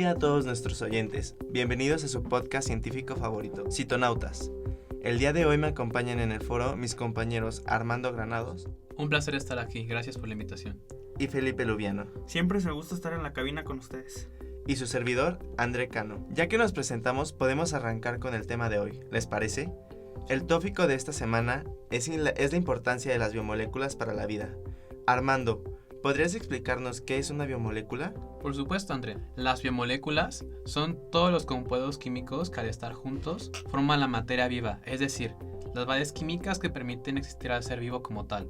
día a todos nuestros oyentes. Bienvenidos a su podcast científico favorito, Citonautas. El día de hoy me acompañan en el foro mis compañeros Armando Granados. Un placer estar aquí, gracias por la invitación. Y Felipe Lubiano. Siempre es un gusto estar en la cabina con ustedes. Y su servidor, André Cano. Ya que nos presentamos, podemos arrancar con el tema de hoy. ¿Les parece? El tópico de esta semana es la importancia de las biomoléculas para la vida. Armando, ¿podrías explicarnos qué es una biomolécula? Por supuesto, André. Las biomoléculas son todos los compuestos químicos que al estar juntos forman la materia viva, es decir, las bases químicas que permiten existir al ser vivo como tal.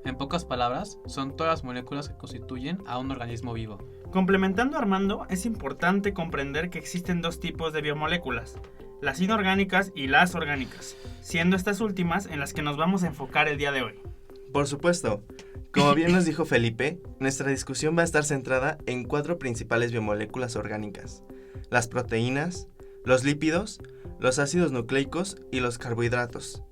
En pocas palabras, son todas las moléculas que constituyen a un organismo vivo. Complementando a Armando, es importante comprender que existen dos tipos de biomoléculas, las inorgánicas y las orgánicas, siendo estas últimas en las que nos vamos a enfocar el día de hoy. Por supuesto. Como bien nos dijo Felipe, nuestra discusión va a estar centrada en 4 principales biomoléculas orgánicas: las proteínas, los lípidos, los ácidos nucleicos y los carbohidratos.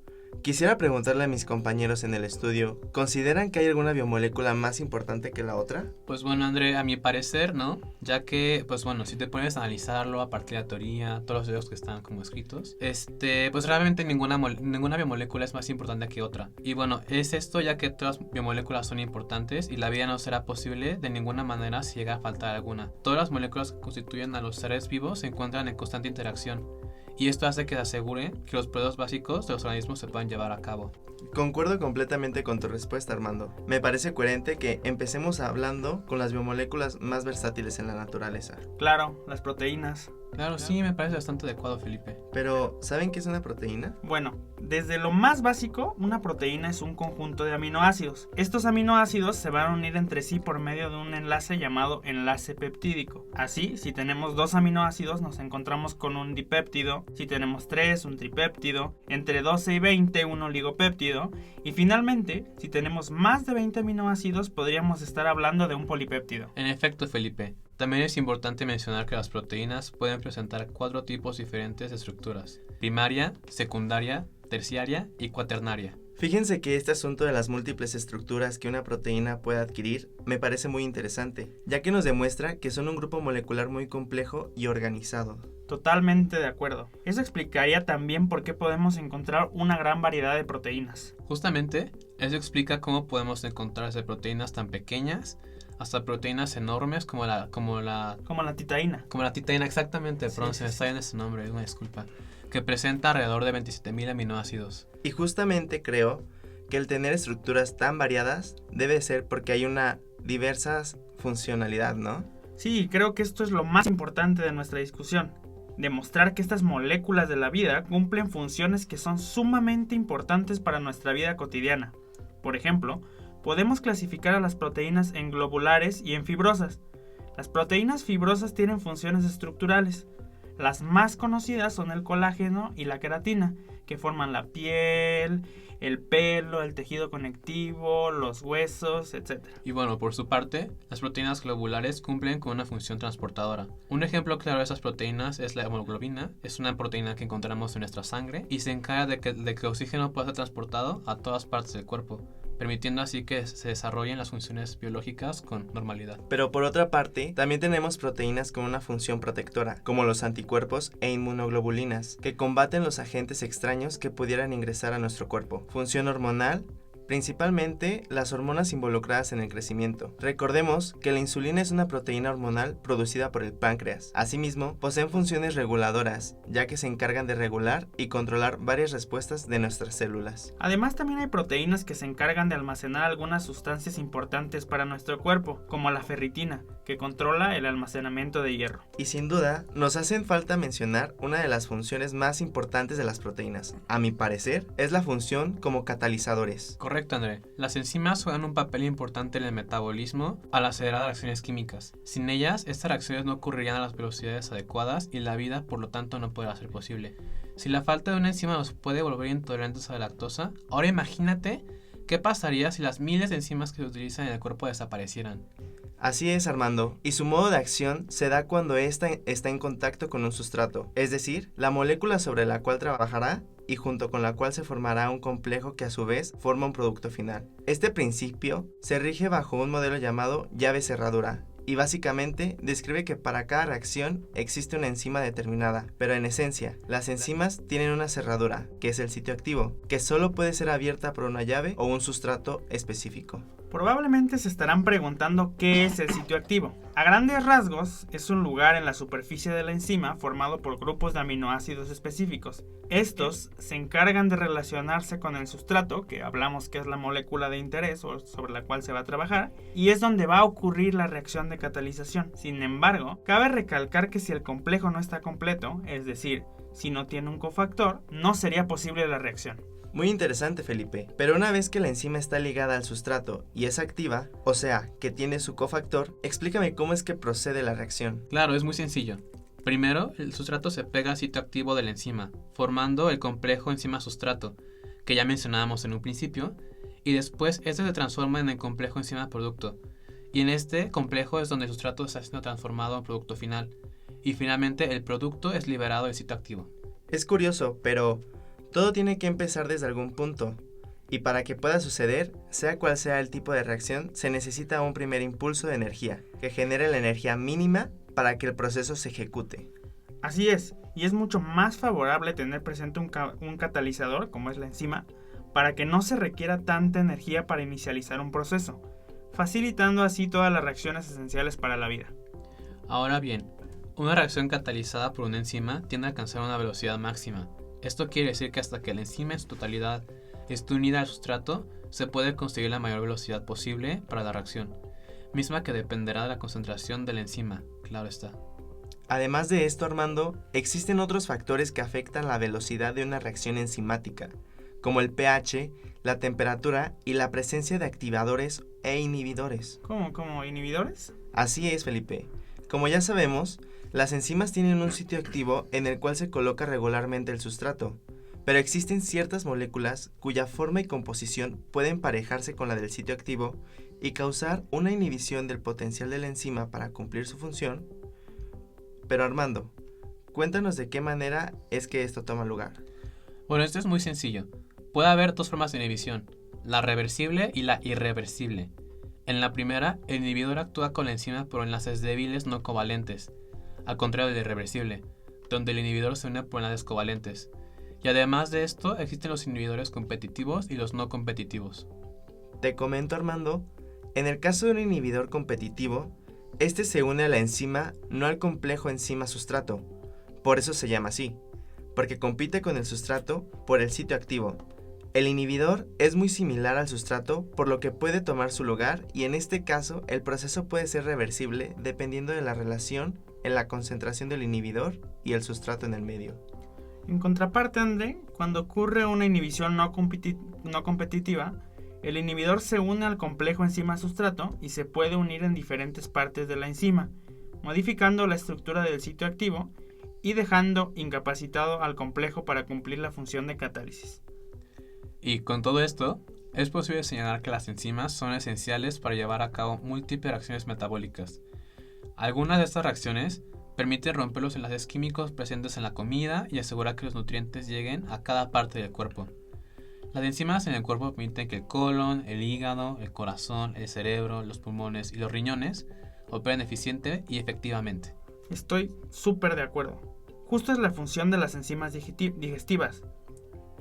Quisiera preguntarle a mis compañeros en el estudio, ¿consideran que hay alguna biomolécula más importante que la otra? Pues bueno, André, a mi parecer, ¿no? Ya que, si te pones a analizarlo a partir de la teoría, todos los estudios que están como escritos, pues realmente ninguna biomolécula es más importante que otra. Y bueno, es esto ya que todas las biomoléculas son importantes y la vida no será posible de ninguna manera si llega a faltar alguna. Todas las moléculas que constituyen a los seres vivos se encuentran en constante interacción. Y esto hace que se asegure que los procesos básicos de los organismos se puedan llevar a cabo. Concuerdo completamente con tu respuesta, Armando. Me parece coherente que empecemos hablando con las biomoléculas más versátiles en la naturaleza. Claro, las proteínas. Claro, sí, me parece bastante adecuado, Felipe. Pero, ¿saben qué es una proteína? Bueno, desde lo más básico, una proteína es un conjunto de aminoácidos. Estos aminoácidos se van a unir entre sí por medio de un enlace llamado enlace peptídico. Así, si tenemos 2 aminoácidos, nos encontramos con un dipéptido. Si tenemos 3, un tripéptido. Entre 12 y 20, un oligopéptido. Y finalmente, si tenemos más de 20 aminoácidos, podríamos estar hablando de un polipéptido. En efecto, Felipe. También es importante mencionar que las proteínas pueden presentar 4 tipos diferentes de estructuras: primaria, secundaria, terciaria y cuaternaria. Fíjense que este asunto de las múltiples estructuras que una proteína puede adquirir me parece muy interesante, ya que nos demuestra que son un grupo molecular muy complejo y organizado. Totalmente de acuerdo. Eso explicaría también por qué podemos encontrar una gran variedad de proteínas. Justamente, eso explica cómo podemos encontrar desde proteínas tan pequeñas hasta proteínas enormes como la titaína. Como la titaína, exactamente, perdón, se me está en ese nombre, una disculpa. Que presenta alrededor de 27,000 aminoácidos. Y justamente creo que el tener estructuras tan variadas debe ser porque hay una diversa funcionalidad, ¿no? Sí, creo que esto es lo más importante de nuestra discusión. Demostrar que estas moléculas de la vida cumplen funciones que son sumamente importantes para nuestra vida cotidiana. Por ejemplo, podemos clasificar a las proteínas en globulares y en fibrosas. Las proteínas fibrosas tienen funciones estructurales. Las más conocidas son el colágeno y la queratina, que forman la piel, el pelo, el tejido conectivo, los huesos, etc. Y bueno, por su parte, las proteínas globulares cumplen con una función transportadora. Un ejemplo claro de esas proteínas es la hemoglobina. Es una proteína que encontramos en nuestra sangre y se encarga de que el oxígeno pueda ser transportado a todas partes del cuerpo, permitiendo así que se desarrollen las funciones biológicas con normalidad. Pero por otra parte, también tenemos proteínas con una función protectora, como los anticuerpos e inmunoglobulinas, que combaten los agentes extraños que pudieran ingresar a nuestro cuerpo. Función hormonal, principalmente las hormonas involucradas en el crecimiento. Recordemos que la insulina es una proteína hormonal producida por el páncreas. Asimismo, poseen funciones reguladoras, ya que se encargan de regular y controlar varias respuestas de nuestras células. Además, también hay proteínas que se encargan de almacenar algunas sustancias importantes para nuestro cuerpo, como la ferritina, que controla el almacenamiento de hierro. Y sin duda, nos hacen falta mencionar una de las funciones más importantes de las proteínas. A mi parecer, es la función como catalizadores. Correcto, André. Las enzimas juegan un papel importante en el metabolismo al acelerar reacciones químicas. Sin ellas, estas reacciones no ocurrirían a las velocidades adecuadas y la vida, por lo tanto, no podrá ser posible. Si la falta de una enzima nos puede volver intolerantes a la lactosa, ahora imagínate qué pasaría si las miles de enzimas que se utilizan en el cuerpo desaparecieran. Así es, Armando, y su modo de acción se da cuando ésta está en contacto con un sustrato, es decir, la molécula sobre la cual trabajará y junto con la cual se formará un complejo que a su vez forma un producto final. Este principio se rige bajo un modelo llamado llave cerradura y básicamente describe que para cada reacción existe una enzima determinada, pero en esencia, las enzimas tienen una cerradura, que es el sitio activo, que solo puede ser abierta por una llave o un sustrato específico. Probablemente se estarán preguntando qué es el sitio activo. A grandes rasgos, es un lugar en la superficie de la enzima formado por grupos de aminoácidos específicos. Estos se encargan de relacionarse con el sustrato, que hablamos que es la molécula de interés o sobre la cual se va a trabajar, y es donde va a ocurrir la reacción de catalización. Sin embargo, cabe recalcar que si el complejo no está completo, es decir, si no tiene un cofactor, no sería posible la reacción. Muy interesante, Felipe, pero una vez que la enzima está ligada al sustrato y es activa, o sea, que tiene su cofactor, explícame cómo es que procede la reacción. Claro, es muy sencillo. Primero, el sustrato se pega al sitio activo de la enzima, formando el complejo enzima-sustrato, que ya mencionábamos en un principio, y después este se transforma en el complejo enzima-producto, y en este complejo es donde el sustrato está siendo transformado en producto final, y finalmente el producto es liberado del sitio activo. Es curioso, pero todo tiene que empezar desde algún punto, y para que pueda suceder, sea cual sea el tipo de reacción, se necesita un primer impulso de energía, que genere la energía mínima para que el proceso se ejecute. Así es, y es mucho más favorable tener presente un catalizador, como es la enzima, para que no se requiera tanta energía para inicializar un proceso, facilitando así todas las reacciones esenciales para la vida. Ahora bien, una reacción catalizada por una enzima tiende a alcanzar una velocidad máxima. Esto quiere decir que hasta que la enzima en su totalidad esté unida al sustrato, se puede conseguir la mayor velocidad posible para la reacción, misma que dependerá de la concentración de la enzima, claro está. Además de esto, Armando, existen otros factores que afectan la velocidad de una reacción enzimática, como el pH, la temperatura y la presencia de activadores e inhibidores. ¿Cómo inhibidores? Así es, Felipe. Como ya sabemos, las enzimas tienen un sitio activo en el cual se coloca regularmente el sustrato, pero existen ciertas moléculas cuya forma y composición pueden emparejarse con la del sitio activo y causar una inhibición del potencial de la enzima para cumplir su función. Pero Armando, cuéntanos de qué manera es que esto toma lugar. Bueno, esto es muy sencillo. Puede haber dos formas de inhibición, la reversible y la irreversible. En la primera, el inhibidor actúa con la enzima por enlaces débiles no covalentes, al contrario del irreversible, donde el inhibidor se une por enlaces covalentes. Y además de esto, existen los inhibidores competitivos y los no competitivos. Te comento, Armando, en el caso de un inhibidor competitivo, este se une a la enzima, no al complejo enzima-sustrato. Por eso se llama así, porque compite con el sustrato por el sitio activo. El inhibidor es muy similar al sustrato, por lo que puede tomar su lugar y en este caso el proceso puede ser reversible dependiendo de la relación en la concentración del inhibidor y el sustrato en el medio. En contraparte, André, cuando ocurre una inhibición no competitiva, el inhibidor se une al complejo enzima-sustrato y se puede unir en diferentes partes de la enzima, modificando la estructura del sitio activo y dejando incapacitado al complejo para cumplir la función de catálisis. Y con todo esto, es posible señalar que las enzimas son esenciales para llevar a cabo múltiples reacciones metabólicas. Algunas de estas reacciones permiten romper los enlaces químicos presentes en la comida y asegurar que los nutrientes lleguen a cada parte del cuerpo. Las enzimas en el cuerpo permiten que el colon, el hígado, el corazón, el cerebro, los pulmones y los riñones operen eficiente y efectivamente. Estoy súper de acuerdo. Justo es la función de las enzimas digestivas.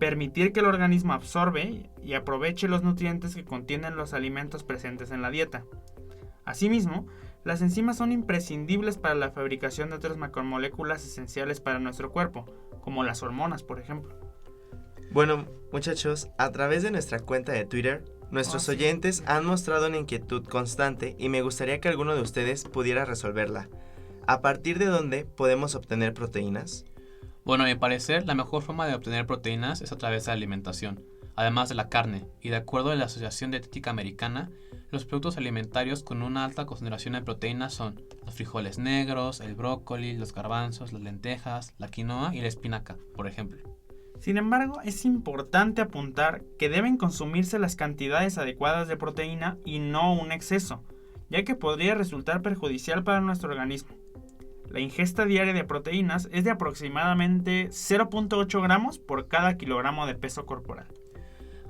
Permitir que el organismo absorbe y aproveche los nutrientes que contienen los alimentos presentes en la dieta. Asimismo, las enzimas son imprescindibles para la fabricación de otras macromoléculas esenciales para nuestro cuerpo, como las hormonas, por ejemplo. Bueno, muchachos, a través de nuestra cuenta de Twitter, nuestros oyentes han mostrado una inquietud constante y me gustaría que alguno de ustedes pudiera resolverla. ¿A partir de dónde podemos obtener proteínas? Bueno, a mi parecer, la mejor forma de obtener proteínas es a través de la alimentación, además de la carne, y de acuerdo a la Asociación Dietética Americana, los productos alimentarios con una alta concentración de proteínas son los frijoles negros, el brócoli, los garbanzos, las lentejas, la quinoa y la espinaca, por ejemplo. Sin embargo, es importante apuntar que deben consumirse las cantidades adecuadas de proteína y no un exceso, ya que podría resultar perjudicial para nuestro organismo. La ingesta diaria de proteínas es de aproximadamente 0.8 gramos por cada kilogramo de peso corporal.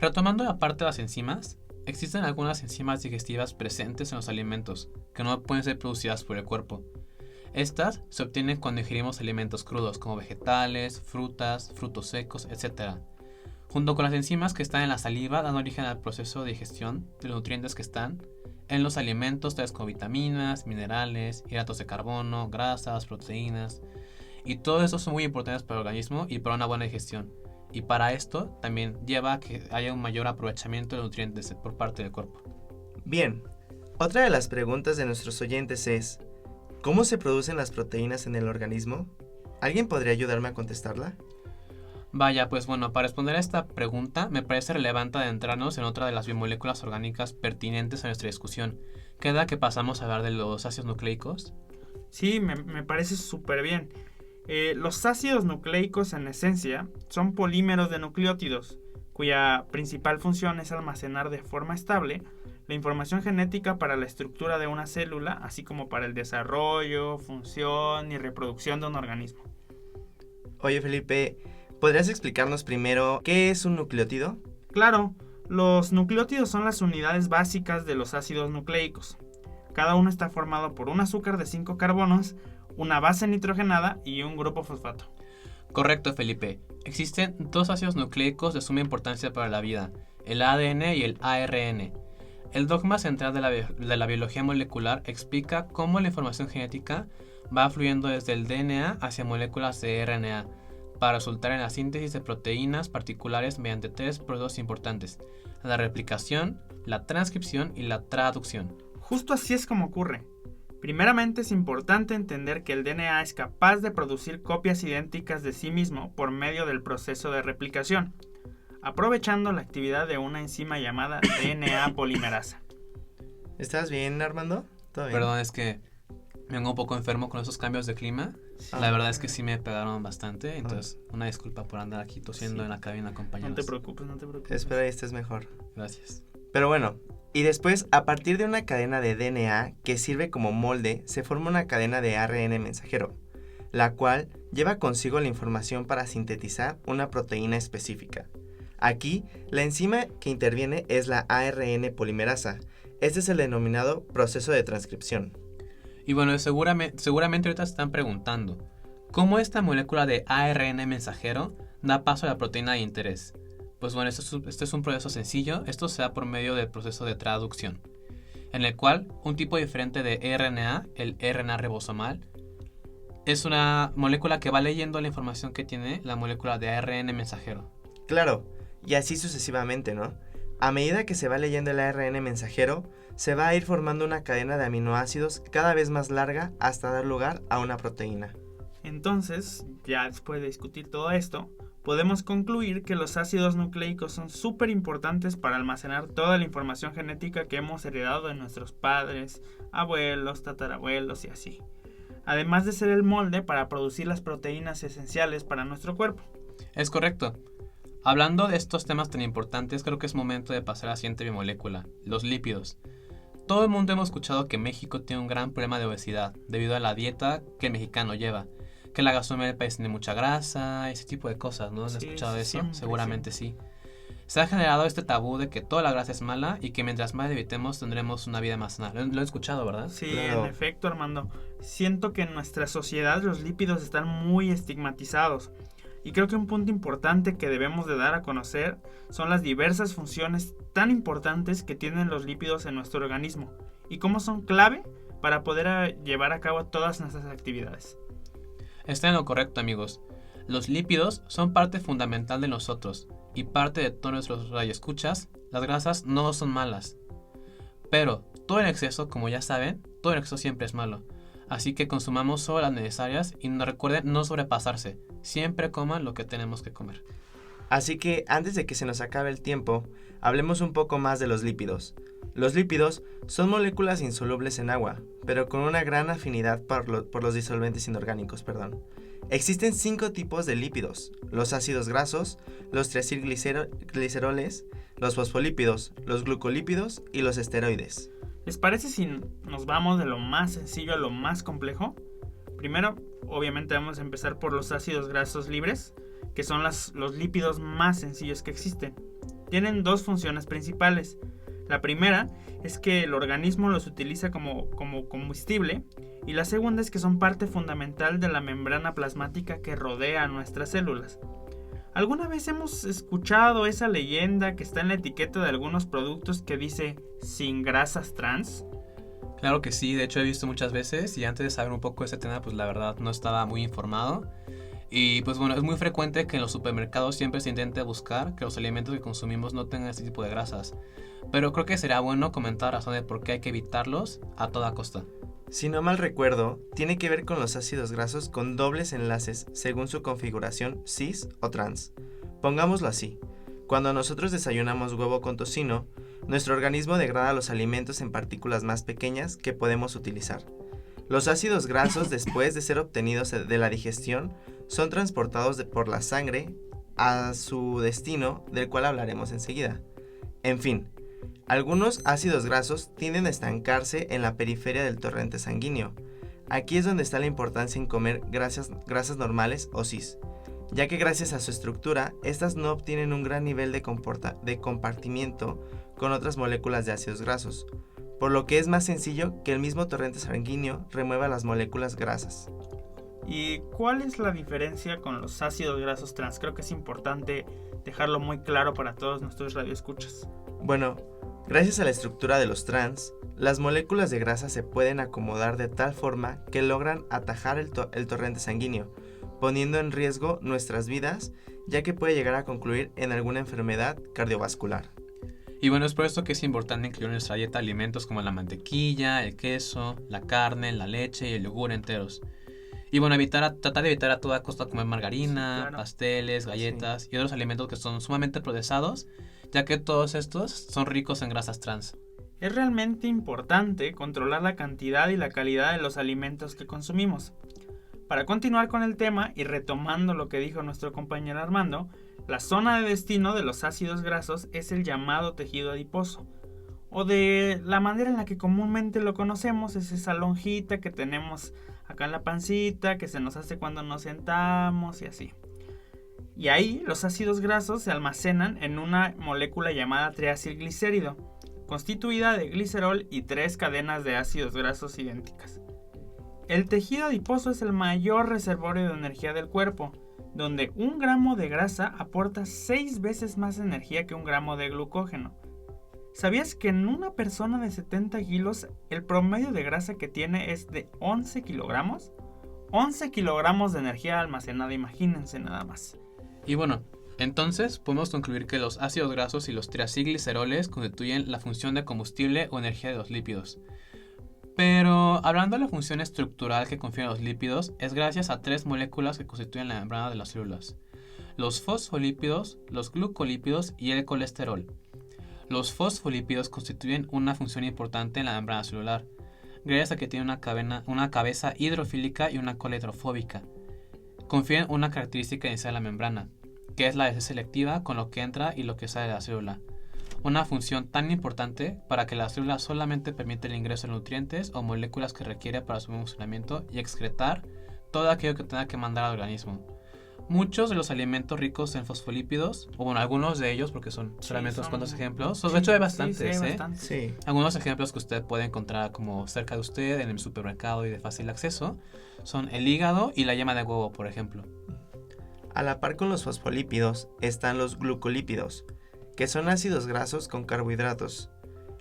Retomando la parte de las enzimas, existen algunas enzimas digestivas presentes en los alimentos que no pueden ser producidas por el cuerpo. Estas se obtienen cuando ingerimos alimentos crudos como vegetales, frutas, frutos secos, etc. Junto con las enzimas que están en la saliva dan origen al proceso de digestión de los nutrientes que están en los alimentos, tales como vitaminas, minerales, hidratos de carbono, grasas, proteínas. Y todo eso son muy importantes para el organismo y para una buena digestión. Y para esto también lleva a que haya un mayor aprovechamiento de los nutrientes por parte del cuerpo. Bien, otra de las preguntas de nuestros oyentes es: ¿cómo se producen las proteínas en el organismo? ¿Alguien podría ayudarme a contestarla? Vaya, pues bueno, para responder a esta pregunta me parece relevante adentrarnos en otra de las biomoléculas orgánicas pertinentes a nuestra discusión. ¿Queda que pasamos a hablar de los ácidos nucleicos? Sí, me parece súper bien. Los ácidos nucleicos en esencia son polímeros de nucleótidos, cuya principal función es almacenar de forma estable la información genética para la estructura de una célula, así como para el desarrollo, función y reproducción de un organismo. Oye, Felipe, ¿podrías explicarnos primero qué es un nucleótido? Claro, los nucleótidos son las unidades básicas de los ácidos nucleicos. Cada uno está formado por un azúcar de 5 carbonos, una base nitrogenada y un grupo fosfato. Correcto, Felipe. Existen dos ácidos nucleicos de suma importancia para la vida, el ADN y el ARN. El dogma central de la biología molecular explica cómo la información genética va fluyendo desde el DNA hacia moléculas de RNA, para resultar en la síntesis de proteínas particulares mediante tres procesos importantes: la replicación, la transcripción y la traducción. Justo así es como ocurre. Primeramente es importante entender que el DNA es capaz de producir copias idénticas de sí mismo por medio del proceso de replicación, aprovechando la actividad de una enzima llamada DNA polimerasa. ¿Estás bien, Armando? ¿Todo bien? Perdón, es que me vengo un poco enfermo con esos cambios de clima. La verdad es que sí me pegaron bastante, entonces una disculpa por andar aquí tosiendo en la cabina acompañados. No te preocupes, no te preocupes. Espera, estés mejor. Gracias. Pero bueno, y después, a partir de una cadena de DNA que sirve como molde, se forma una cadena de ARN mensajero, la cual lleva consigo la información para sintetizar una proteína específica. Aquí, la enzima que interviene es la ARN polimerasa. Este es el denominado proceso de transcripción. Y bueno, seguramente ahorita se están preguntando, ¿cómo esta molécula de ARN mensajero da paso a la proteína de interés? Pues bueno, este es un proceso sencillo. Esto se da por medio del proceso de traducción, en el cual un tipo diferente de RNA, el RNA ribosomal, es una molécula que va leyendo la información que tiene la molécula de ARN mensajero. Claro, y así sucesivamente, ¿no? A medida que se va leyendo el ARN mensajero, se va a ir formando una cadena de aminoácidos cada vez más larga hasta dar lugar a una proteína. Entonces, ya después de discutir todo esto, podemos concluir que los ácidos nucleicos son súper importantes para almacenar toda la información genética que hemos heredado de nuestros padres, abuelos, tatarabuelos y así. Además de ser el molde para producir las proteínas esenciales para nuestro cuerpo. Es correcto. Hablando de estos temas tan importantes, creo que es momento de pasar a la siguiente biomolécula, los lípidos. Todo el mundo hemos escuchado que México tiene un gran problema de obesidad debido a la dieta que el mexicano lleva, que la gastronomía del país tiene mucha grasa, ese tipo de cosas, ¿no? ¿Has escuchado de eso? Siempre, Seguramente sí. Se ha generado este tabú de que toda la grasa es mala y que mientras más evitemos tendremos una vida más sana. Lo he escuchado, ¿verdad? Sí, Claro. en efecto, Armando. Siento que en nuestra sociedad los lípidos están muy estigmatizados. Y creo que un punto importante que debemos de dar a conocer son las diversas funciones tan importantes que tienen los lípidos en nuestro organismo y cómo son clave para poder llevar a cabo todas nuestras actividades. Está en lo correcto, amigos. Los lípidos son parte fundamental de nosotros y parte de todos nuestros radioescuchas. Las grasas no son malas, pero todo en exceso, como ya saben, todo en exceso siempre es malo. Así que consumamos solo las necesarias y recuerden no sobrepasarse. Siempre coman lo que tenemos que comer. Así que antes de que se nos acabe el tiempo, hablemos un poco más de los lípidos. Los lípidos son moléculas insolubles en agua, pero con una gran afinidad por los disolventes inorgánicos. Existen 5 tipos de lípidos: los ácidos grasos, los triacilgliceroles, los fosfolípidos, los glucolípidos y los esteroides. ¿Les parece si nos vamos de lo más sencillo a lo más complejo? Primero, obviamente vamos a empezar por los ácidos grasos libres, que son los lípidos más sencillos que existen. Tienen dos funciones principales. La primera es que el organismo los utiliza como combustible y la segunda es que son parte fundamental de la membrana plasmática que rodea a nuestras células. ¿Alguna vez hemos escuchado esa leyenda que está en la etiqueta de algunos productos que dice sin grasas trans? Claro que sí, de hecho he visto muchas veces y antes de saber un poco de ese tema, pues la verdad no estaba muy informado. Y pues bueno, es muy frecuente que en los supermercados siempre se intente buscar que los alimentos que consumimos no tengan este tipo de grasas. Pero creo que será bueno comentar razones por qué hay que evitarlos a toda costa. Si no mal recuerdo, tiene que ver con los ácidos grasos con dobles enlaces según su configuración cis o trans. Pongámoslo así, cuando nosotros desayunamos huevo con tocino, nuestro organismo degrada los alimentos en partículas más pequeñas que podemos utilizar. Los ácidos grasos, después de ser obtenidos de la digestión, son transportados por la sangre a su destino, del cual hablaremos enseguida. En fin, algunos ácidos grasos tienden a estancarse en la periferia del torrente sanguíneo. Aquí es donde está la importancia en comer grasas normales o cis, ya que gracias a su estructura, estas no obtienen un gran nivel de compartimiento con otras moléculas de ácidos grasos, por lo que es más sencillo que el mismo torrente sanguíneo remueva las moléculas grasas. ¿Y cuál es la diferencia con los ácidos grasos trans? Creo que es importante dejarlo muy claro para todos nuestros radioescuchas. Bueno, gracias a la estructura de los trans, las moléculas de grasa se pueden acomodar de tal forma que logran atajar el torrente sanguíneo, poniendo en riesgo nuestras vidas, ya que puede llegar a concluir en alguna enfermedad cardiovascular. Y bueno, es por esto que es importante incluir en nuestra dieta alimentos como la mantequilla, el queso, la carne, la leche y el yogur enteros. Y bueno, tratar de evitar a toda costa comer margarina, Sí, claro. pasteles, galletas y otros alimentos que son sumamente procesados, ya que todos estos son ricos en grasas trans. Es realmente importante controlar la cantidad y la calidad de los alimentos que consumimos. Para continuar con el tema y retomando lo que dijo nuestro compañero Armando, la zona de destino de los ácidos grasos es el llamado tejido adiposo, o de la manera en la que comúnmente lo conocemos, es esa lonjita que tenemos acá en la pancita, que se nos hace cuando nos sentamos y así. Y ahí los ácidos grasos se almacenan en una molécula llamada triacilglicérido, constituida de glicerol y 3 cadenas de ácidos grasos idénticas. El tejido adiposo es el mayor reservorio de energía del cuerpo, donde 1 gramo de grasa aporta 6 veces más energía que 1 gramo de glucógeno. ¿Sabías que en una persona de 70 kilos el promedio de grasa que tiene es de 11 kilogramos? 11 kilogramos de energía almacenada, imagínense nada más. Y bueno, entonces podemos concluir que los ácidos grasos y los triacilgliceroles constituyen la función de combustible o energía de los lípidos. Pero hablando de la función estructural que confieren los lípidos, es gracias a 3 moléculas que constituyen la membrana de las células: los fosfolípidos, los glucolípidos y el colesterol. Los fosfolípidos constituyen una función importante en la membrana celular, gracias a que tienen una cabeza hidrofílica y una cola hidrofóbica. Confieren una característica inicial de la membrana, que es la de ser selectiva con lo que entra y lo que sale de la célula. Una función tan importante para que la célula solamente permite el ingreso de nutrientes o moléculas que requiere para su funcionamiento y excretar todo aquello que tenga que mandar al organismo. Muchos de los alimentos ricos en fosfolípidos, o bueno, algunos de ellos, porque son solamente unos cuantos ejemplos, de hecho hay bastantes, Sí. Algunos ejemplos que usted puede encontrar como cerca de usted en el supermercado y de fácil acceso son el hígado y la yema de huevo, por ejemplo. A la par con los fosfolípidos están los glucolípidos, que son ácidos grasos con carbohidratos.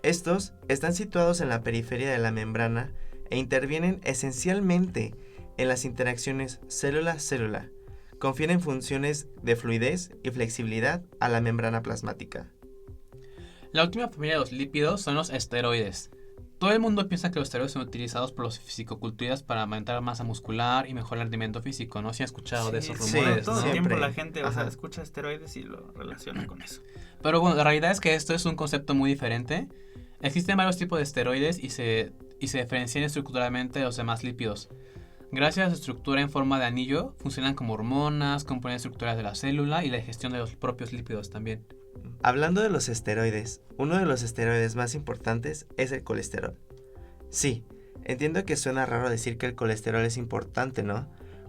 Estos están situados en la periferia de la membrana e intervienen esencialmente en las interacciones célula-célula. Confieren funciones de fluidez y flexibilidad a la membrana plasmática. La última familia de los lípidos son los esteroides. Todo el mundo piensa que los esteroides son utilizados por los fisicoculturistas para aumentar masa muscular y mejorar el rendimiento físico, ¿no? Si han escuchado de esos rumores, todo ¿no? el tiempo Siempre. la gente Ajá. escucha esteroides y lo relaciona con eso. Pero bueno, la realidad es que esto es un concepto muy diferente. Existen varios tipos de esteroides y se diferencian estructuralmente de los demás lípidos. Gracias a su estructura en forma de anillo, funcionan como hormonas, componen estructuras de la célula y la digestión de los propios lípidos también. Hablando de los esteroides, uno de los esteroides más importantes es el colesterol. Sí, entiendo que suena raro decir que el colesterol es importante, ¿no?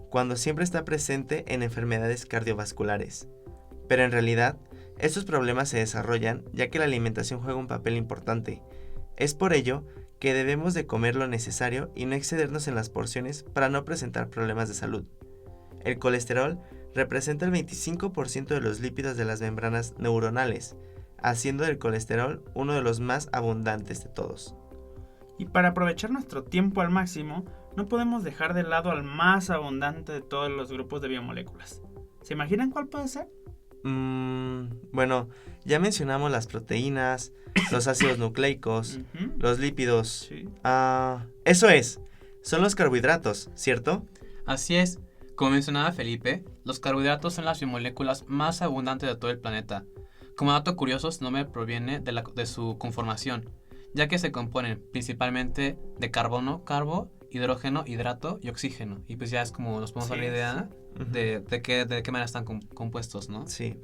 Cuando siempre está presente en enfermedades cardiovasculares. Pero en realidad, Estos problemas se desarrollan ya que la alimentación juega un papel importante. Es por ello que debemos de comer lo necesario y no excedernos en las porciones para no presentar problemas de salud. El colesterol representa el 25% de los lípidos de las membranas neuronales, haciendo del colesterol uno de los más abundantes de todos. Y para aprovechar nuestro tiempo al máximo, no podemos dejar de lado al más abundante de todos los grupos de biomoléculas. ¿Se imaginan cuál puede ser? Bueno, ya mencionamos las proteínas, los ácidos nucleicos, los lípidos. Sí. Eso es, son los carbohidratos, ¿cierto? Así es. Como mencionaba Felipe, los carbohidratos son las biomoléculas más abundantes de todo el planeta. Como dato curioso, su nombre proviene de su conformación, ya que se componen principalmente de carbono, hidrógeno, hidrato y oxígeno. Y pues ya es como nos podemos dar la idea de qué manera están compuestos, ¿no? Sí.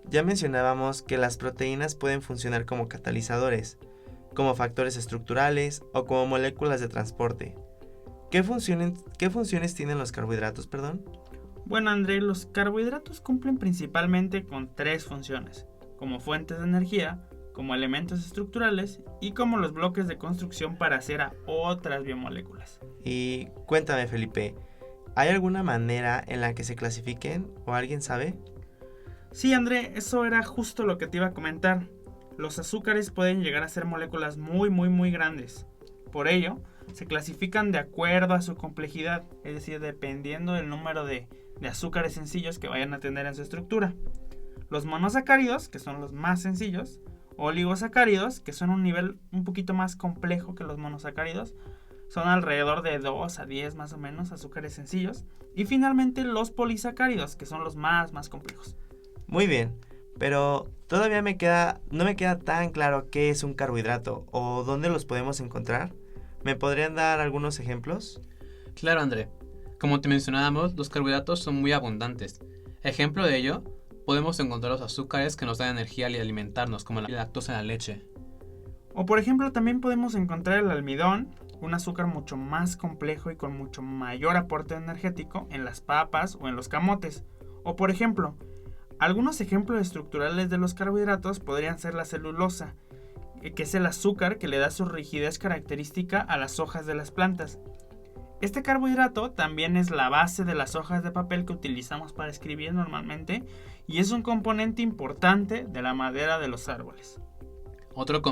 Ya mencionábamos que las proteínas pueden funcionar como catalizadores, como factores estructurales o como moléculas de transporte. ¿Qué funciones tienen los carbohidratos, perdón? Bueno, André, los carbohidratos cumplen principalmente con 3 funciones, como fuentes de energía, como elementos estructurales y como los bloques de construcción para hacer a otras biomoléculas. Y cuéntame, Felipe, ¿hay alguna manera en la que se clasifiquen o alguien sabe? Sí, André, eso era justo lo que te iba a comentar. Los azúcares pueden llegar a ser moléculas muy grandes. Por ello, se clasifican de acuerdo a su complejidad, es decir, dependiendo del número de azúcares sencillos que vayan a tener en su estructura. Los monosacáridos, que son los más sencillos, oligosacáridos, que son un nivel un poquito más complejo que los monosacáridos, son alrededor de 2 a 10 más o menos azúcares sencillos, y finalmente los polisacáridos, que son los más complejos. Muy bien, pero todavía no me queda tan claro qué es un carbohidrato o dónde los podemos encontrar. ¿Me podrían dar algunos ejemplos? Claro, André. Como te mencionábamos, los carbohidratos son muy abundantes. Ejemplo de ello, podemos encontrar los azúcares que nos dan energía al alimentarnos, como la lactosa en la leche. O por ejemplo, también podemos encontrar el almidón, un azúcar mucho más complejo y con mucho mayor aporte energético en las papas o en los camotes. O por ejemplo, algunos ejemplos estructurales de los carbohidratos podrían ser la celulosa, que es el azúcar que le da su rigidez característica a las hojas de las plantas. Este carbohidrato también es la base de las hojas de papel que utilizamos para escribir normalmente y es un componente importante de la madera de los árboles. Otro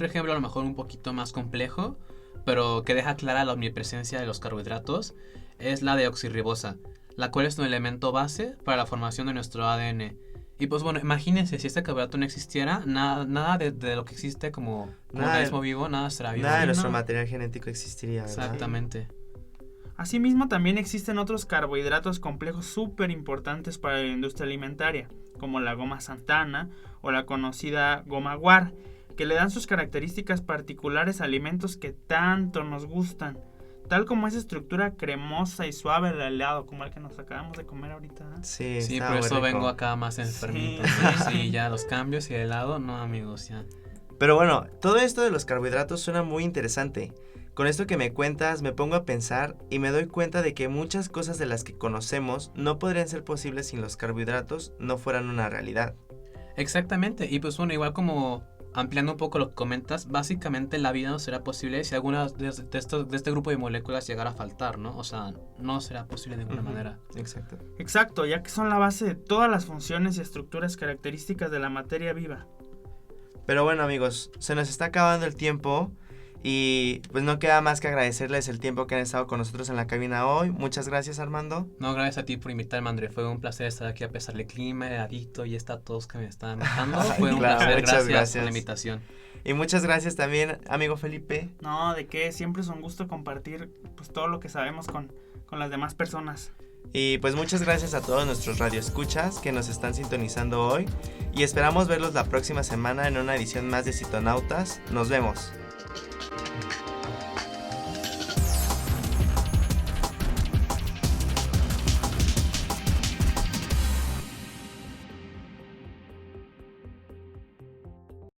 ejemplo a lo mejor un poquito más complejo, pero que deja clara la omnipresencia de los carbohidratos, es la deoxirribosa, la cual es un elemento base para la formación de nuestro ADN. Y pues bueno, imagínense, si este carbohidrato no existiera, nada de lo que existe como organismo vivo, nada será vivo. Nada de nuestro material genético existiría, ¿verdad? Exactamente. Asimismo, también existen otros carbohidratos complejos súper importantes para la industria alimentaria, como la goma xantana o la conocida goma guar, que le dan sus características particulares a alimentos que tanto nos gustan, tal como esa estructura cremosa y suave del helado, como el que nos acabamos de comer ahorita. Sí, por eso vengo acá más enfermito. Sí, ya los cambios y el helado, no amigos, ya. Pero bueno, todo esto de los carbohidratos suena muy interesante. Con esto que me cuentas me pongo a pensar y me doy cuenta de que muchas cosas de las que conocemos no podrían ser posibles si los carbohidratos no fueran una realidad. Exactamente, y pues bueno, igual como ampliando un poco lo que comentas, básicamente la vida no será posible si alguna de este grupo de moléculas llegara a faltar, ¿no? O sea, no será posible de ninguna manera. Exacto, ya que son la base de todas las funciones y estructuras características de la materia viva. Pero bueno amigos, se nos está acabando el tiempo y pues no queda más que agradecerles el tiempo que han estado con nosotros en la cabina hoy. Muchas gracias, Armando. No, gracias a ti por invitarme, André. Fue un placer estar aquí a pesar del clima, heladito y esta tos que me están matando. Fue un placer, gracias por la invitación. Y muchas gracias también, amigo Felipe. No, de qué, siempre es un gusto compartir pues todo lo que sabemos con las demás personas. Y pues muchas gracias a todos nuestros radioescuchas que nos están sintonizando hoy y esperamos verlos la próxima semana en una edición más de Citonautas. Nos vemos.